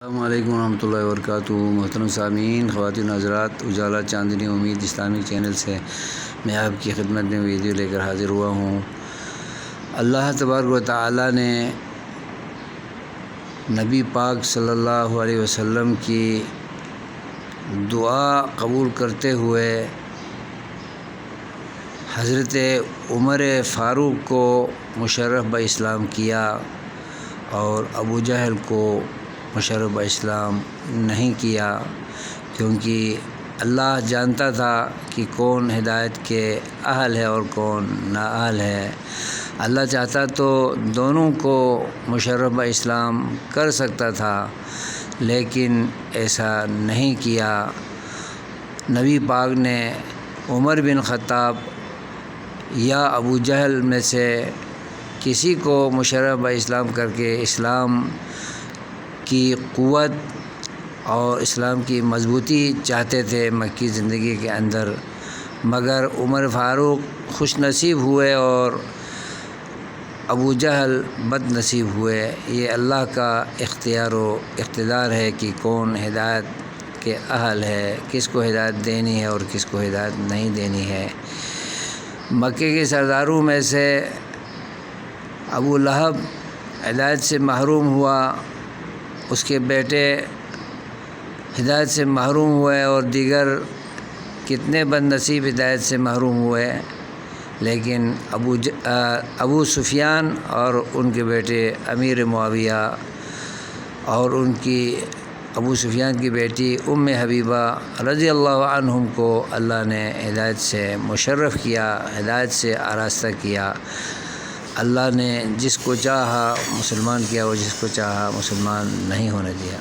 السلام علیکم ورحمۃ اللہ وبرکاتہ۔ محترم سامعین، خواتین حضرات، اجالا چاندنی امید اسلامک چینل سے میں آپ کی خدمت میں ویڈیو لے کر حاضر ہوا ہوں۔ اللہ تبارک و تعالی نے نبی پاک صلی اللہ علیہ وسلم کی دعا قبول کرتے ہوئے حضرت عمر فاروق کو مشرف باسلام کیا اور ابو جہل کو مشرف باسلام نہیں کیا، کیونکہ اللہ جانتا تھا کہ کون ہدایت کے اہل ہے اور کون نااہل ہے۔ اللہ چاہتا تو دونوں کو مشرف باسلام کر سکتا تھا، لیکن ایسا نہیں کیا۔ نبی پاک نے عمر بن خطاب یا ابو جہل میں سے کسی کو مشرف باسلام کر کے اسلام کی قوت اور اسلام کی مضبوطی چاہتے تھے مکی زندگی کے اندر، مگر عمر فاروق خوش نصیب ہوئے اور ابو جہل بد نصیب ہوئے۔ یہ اللہ کا اختیار و اقتدار ہے کہ کون ہدایت کے اہل ہے، کس کو ہدایت دینی ہے اور کس کو ہدایت نہیں دینی ہے۔ مکے کے سرداروں میں سے ابو لہب ہدایت سے محروم ہوا، اس کے بیٹے ہدایت سے محروم ہوئے اور دیگر کتنے بد نصیب ہدایت سے محروم ہوئے، لیکن ابو سفیان اور ان کے بیٹے امیر معاویہ اور ان کی ابو سفیان کی بیٹی ام حبیبہ رضی اللہ عنہم کو اللہ نے ہدایت سے مشرف کیا، ہدایت سے آراستہ کیا۔ اللہ نے جس کو چاہا مسلمان کیا اور جس کو چاہا مسلمان نہیں ہونے دیا۔